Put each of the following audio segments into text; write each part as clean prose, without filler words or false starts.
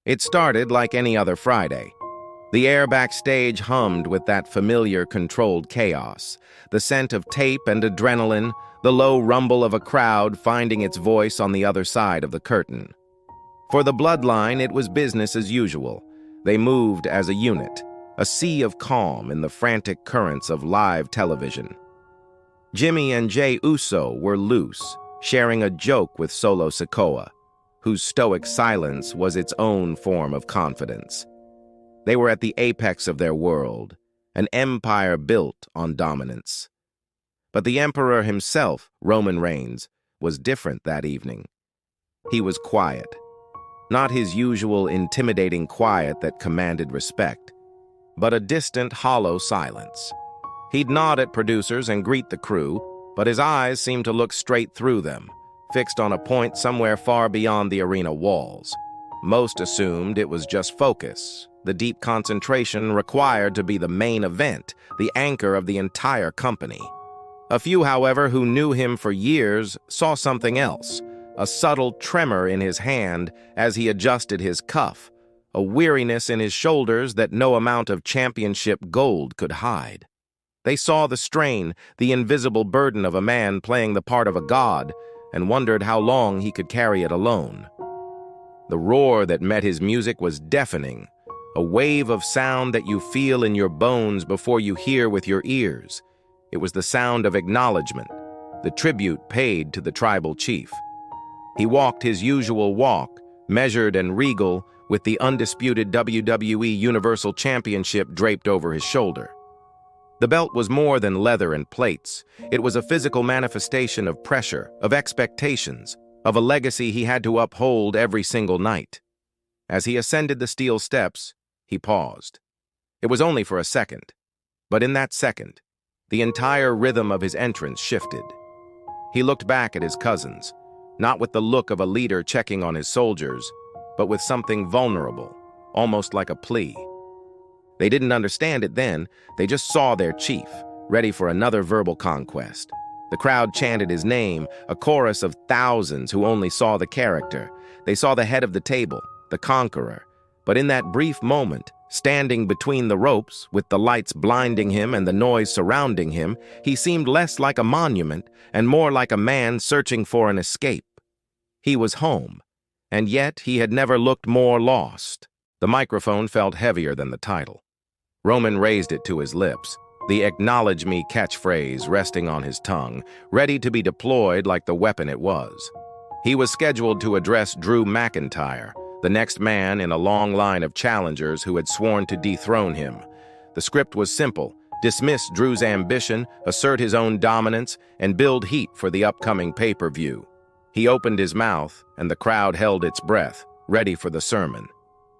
It started like any other Friday. The air backstage hummed with that familiar controlled chaos, the scent of tape and adrenaline, the low rumble of a crowd finding its voice on the other side of the curtain. For the Bloodline, it was business as usual. They moved as a unit, a sea of calm in the frantic currents of live television. Jimmy and Jey Uso were loose, sharing a joke with Solo Sikoa, whose stoic silence was its own form of confidence. They were at the apex of their world, an empire built on dominance. But the emperor himself, Roman Reigns, was different that evening. He was quiet. Not his usual intimidating quiet that commanded respect, but a distant, hollow silence. He'd nod at producers and greet the crew, but his eyes seemed to look straight through them, fixed on a point somewhere far beyond the arena walls. Most assumed it was just focus, the deep concentration required to be the main event, the anchor of the entire company. A few, however, who knew him for years saw something else, a subtle tremor in his hand as he adjusted his cuff, a weariness in his shoulders that no amount of championship gold could hide. They saw the strain, the invisible burden of a man playing the part of a god, and wondered how long he could carry it alone. The roar that met his music was deafening, a wave of sound that you feel in your bones before you hear with your ears. It was the sound of acknowledgement, the tribute paid to the tribal chief. He walked his usual walk, measured and regal, with the undisputed WWE Universal Championship draped over his shoulder. The belt was more than leather and plates. It was a physical manifestation of pressure, of expectations, of a legacy he had to uphold every single night. As he ascended the steel steps, he paused. It was only for a second, but in that second, the entire rhythm of his entrance shifted. He looked back at his cousins, not with the look of a leader checking on his soldiers, but with something vulnerable, almost like a plea. They didn't understand it then, they just saw their chief, ready for another verbal conquest. The crowd chanted his name, a chorus of thousands who only saw the character. They saw the head of the table, the conqueror. But in that brief moment, standing between the ropes, with the lights blinding him and the noise surrounding him, he seemed less like a monument and more like a man searching for an escape. He was home, and yet he had never looked more lost. The microphone felt heavier than the title. Roman raised it to his lips, the "acknowledge me" catchphrase resting on his tongue, ready to be deployed like the weapon it was. He was scheduled to address Drew McIntyre, the next man in a long line of challengers who had sworn to dethrone him. The script was simple: dismiss Drew's ambition, assert his own dominance, and build heat for the upcoming pay-per-view. He opened his mouth, and the crowd held its breath, ready for the sermon.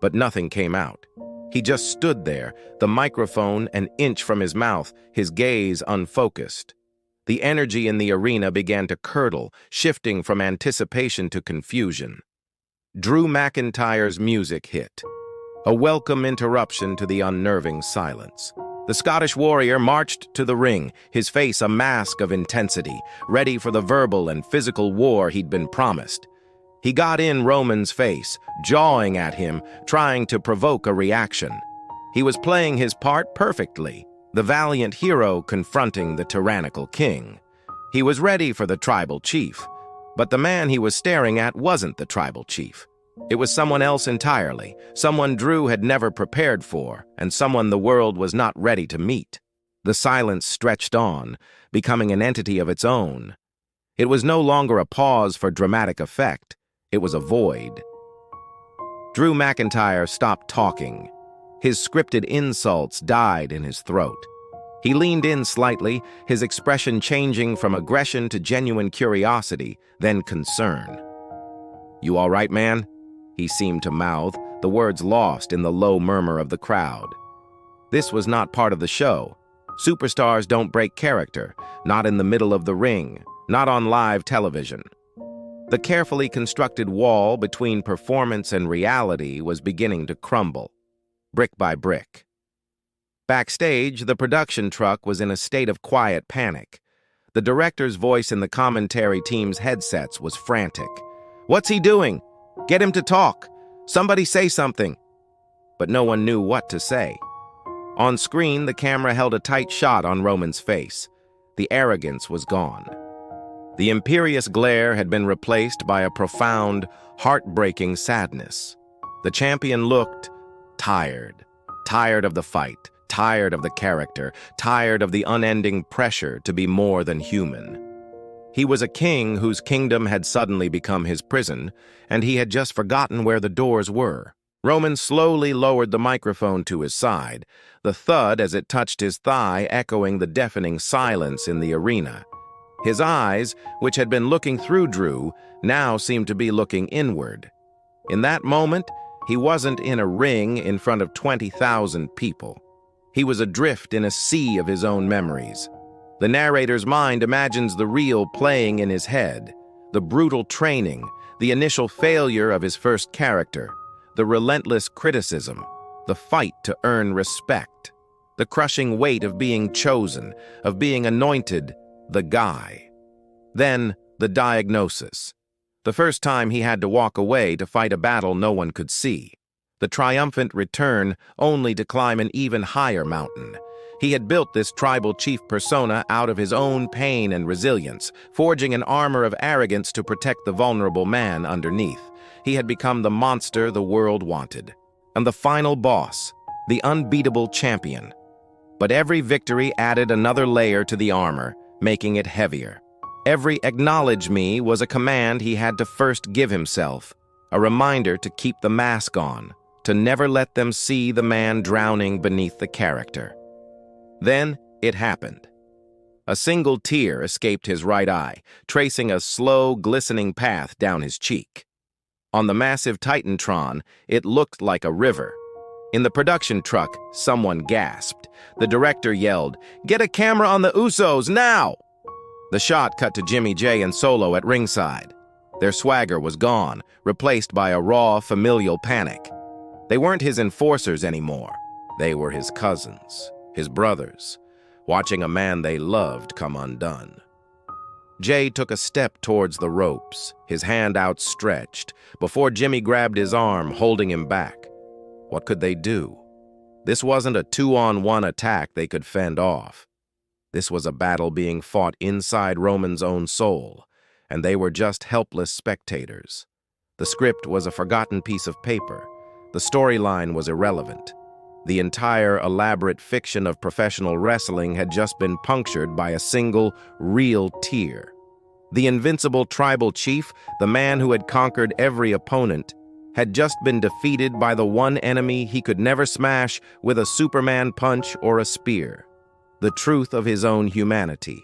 But nothing came out. He just stood there, the microphone an inch from his mouth, his gaze unfocused. The energy in the arena began to curdle, shifting from anticipation to confusion. Drew McIntyre's music hit, a welcome interruption to the unnerving silence. The Scottish warrior marched to the ring, his face a mask of intensity, ready for the verbal and physical war he'd been promised. He got in Roman's face, jawing at him, trying to provoke a reaction. He was playing his part perfectly, the valiant hero confronting the tyrannical king. He was ready for the tribal chief, but the man he was staring at wasn't the tribal chief. It was someone else entirely, someone Drew had never prepared for, and someone the world was not ready to meet. The silence stretched on, becoming an entity of its own. It was no longer a pause for dramatic effect. It was a void. Drew McIntyre stopped talking. His scripted insults died in his throat. He leaned in slightly, his expression changing from aggression to genuine curiosity, then concern. "You all right, man?" he seemed to mouth, the words lost in the low murmur of the crowd. This was not part of the show. Superstars don't break character, not in the middle of the ring, not on live television. The carefully constructed wall between performance and reality was beginning to crumble, brick by brick. Backstage, the production truck was in a state of quiet panic. The director's voice in the commentary team's headsets was frantic. "What's he doing? Get him to talk. Somebody say something!" But no one knew what to say. On screen, the camera held a tight shot on Roman's face. The arrogance was gone. The imperious glare had been replaced by a profound, heartbreaking sadness. The champion looked tired. Tired of the fight, tired of the character, tired of the unending pressure to be more than human. He was a king whose kingdom had suddenly become his prison, and he had just forgotten where the doors were. Roman slowly lowered the microphone to his side, the thud as it touched his thigh echoing the deafening silence in the arena. His eyes, which had been looking through Drew, now seemed to be looking inward. In that moment, he wasn't in a ring in front of 20,000 people. He was adrift in a sea of his own memories. The narrator's mind imagines the real playing in his head, the brutal training, the initial failure of his first character, the relentless criticism, the fight to earn respect, the crushing weight of being chosen, of being anointed the guy. Then the diagnosis. The first time he had to walk away to fight a battle no one could see. The triumphant return only to climb an even higher mountain. He had built this tribal chief persona out of his own pain and resilience, forging an armor of arrogance to protect the vulnerable man underneath. He had become the monster the world wanted. And the final boss, the unbeatable champion. But every victory added another layer to the armor, making it heavier. Every "acknowledge me" was a command he had to first give himself, a reminder to keep the mask on, to never let them see the man drowning beneath the character. Then it happened. A single tear escaped his right eye, tracing a slow, glistening path down his cheek. On the massive Titantron, it looked like a river. In the production truck, someone gasped. The director yelled, "Get a camera on the Usos, now!" The shot cut to Jimmy J and Solo at ringside. Their swagger was gone, replaced by a raw, familial panic. They weren't his enforcers anymore. They were his cousins, his brothers, watching a man they loved come undone. Jay took a step towards the ropes, his hand outstretched, before Jimmy grabbed his arm, holding him back. What could they do? This wasn't a 2-on-1 attack they could fend off. This was a battle being fought inside Roman's own soul, and they were just helpless spectators. The script was a forgotten piece of paper. The storyline was irrelevant. The entire elaborate fiction of professional wrestling had just been punctured by a single, real tear. The invincible tribal chief, the man who had conquered every opponent, had just been defeated by the one enemy he could never smash with a Superman punch or a spear. The truth of his own humanity.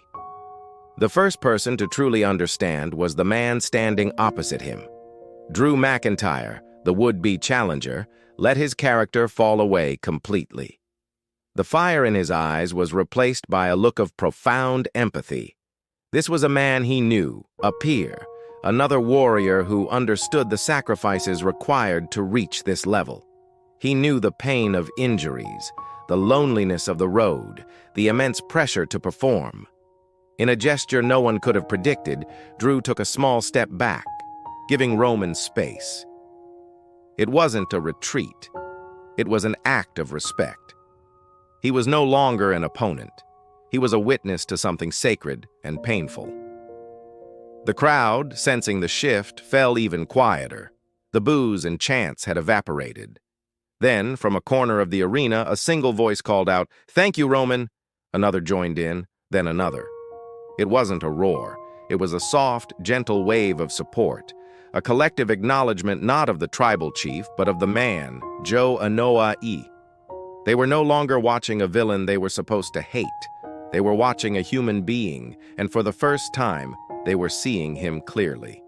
The first person to truly understand was the man standing opposite him. Drew McIntyre, the would-be challenger, let his character fall away completely. The fire in his eyes was replaced by a look of profound empathy. This was a man he knew, a peer, another warrior who understood the sacrifices required to reach this level. He knew the pain of injuries, the loneliness of the road, the immense pressure to perform. In a gesture no one could have predicted, Drew took a small step back, giving Roman space. It wasn't a retreat. It was an act of respect. He was no longer an opponent. He was a witness to something sacred and painful. The crowd, sensing the shift, fell even quieter. The boos and chants had evaporated. Then, from a corner of the arena, a single voice called out, "Thank you, Roman." Another joined in, then another. It wasn't a roar. It was a soft, gentle wave of support, a collective acknowledgement not of the tribal chief, but of the man, Joe Anoa'i. They were no longer watching a villain they were supposed to hate. They were watching a human being, and for the first time, they were seeing him clearly.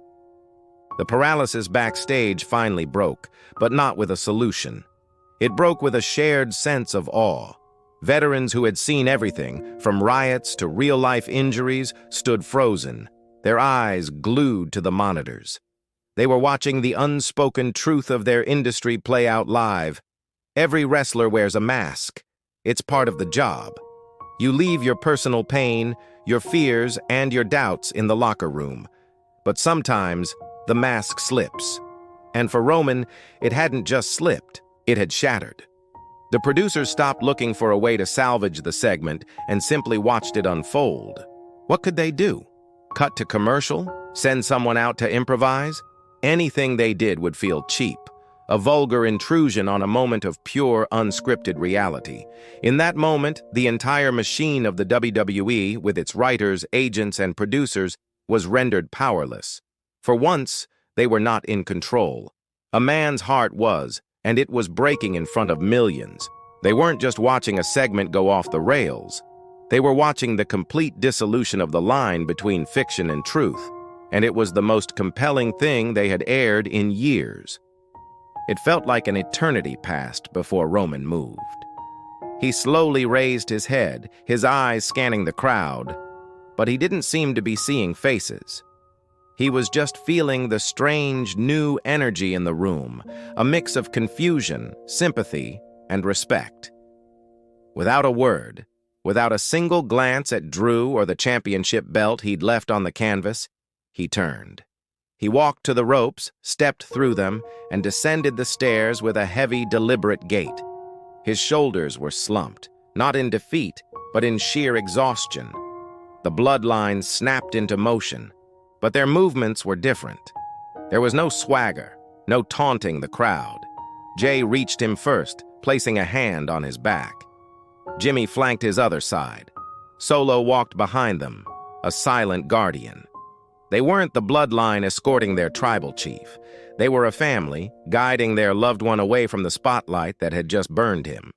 The paralysis backstage finally broke, but not with a solution. It broke with a shared sense of awe. Veterans who had seen everything, from riots to real-life injuries, stood frozen, their eyes glued to the monitors. They were watching the unspoken truth of their industry play out live. Every wrestler wears a mask. It's part of the job. You leave your personal pain, your fears, and your doubts in the locker room. But sometimes, the mask slips. And for Roman, it hadn't just slipped, it had shattered. The producers stopped looking for a way to salvage the segment and simply watched it unfold. What could they do? Cut to commercial? Send someone out to improvise? Anything they did would feel cheap, a vulgar intrusion on a moment of pure, unscripted reality. In that moment, the entire machine of the WWE, with its writers, agents, and producers, was rendered powerless. For once, they were not in control. A man's heart was, and it was breaking in front of millions. They weren't just watching a segment go off the rails. They were watching the complete dissolution of the line between fiction and truth, and it was the most compelling thing they had aired in years. It felt like an eternity passed before Roman moved. He slowly raised his head, his eyes scanning the crowd, but he didn't seem to be seeing faces. He was just feeling the strange, new energy in the room, a mix of confusion, sympathy, and respect. Without a word, without a single glance at Drew or the championship belt he'd left on the canvas, he turned. He walked to the ropes, stepped through them, and descended the stairs with a heavy, deliberate gait. His shoulders were slumped, not in defeat, but in sheer exhaustion. The Bloodline snapped into motion, but their movements were different. There was no swagger, no taunting the crowd. Jay reached him first, placing a hand on his back. Jimmy flanked his other side. Solo walked behind them, a silent guardian. They weren't the Bloodline escorting their tribal chief. They were a family, guiding their loved one away from the spotlight that had just burned him.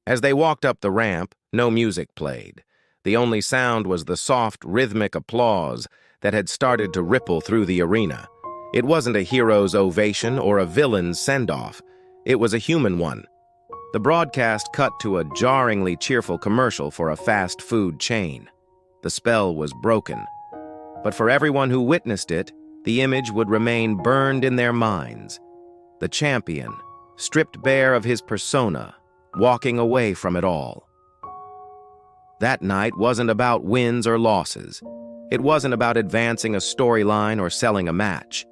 As they walked up the ramp, no music played. The only sound was the soft, rhythmic applause that had started to ripple through the arena. It wasn't a hero's ovation or a villain's send-off. It was a human one. The broadcast cut to a jarringly cheerful commercial for a fast food chain. The spell was broken. But for everyone who witnessed it, the image would remain burned in their minds. The champion, stripped bare of his persona, walking away from it all. That night wasn't about wins or losses. It wasn't about advancing a storyline or selling a match.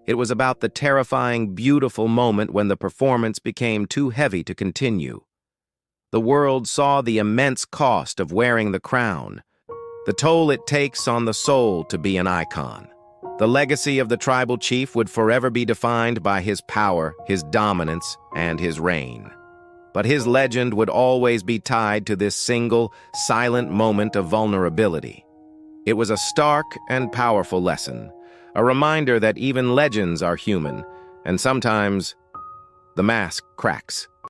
It was about the terrifying, beautiful moment when the performance became too heavy to continue. The world saw the immense cost of wearing the crown, the toll it takes on the soul to be an icon. The legacy of the tribal chief would forever be defined by his power, his dominance, and his reign. But his legend would always be tied to this single, silent moment of vulnerability. It was a stark and powerful lesson, a reminder that even legends are human, and sometimes the mask cracks.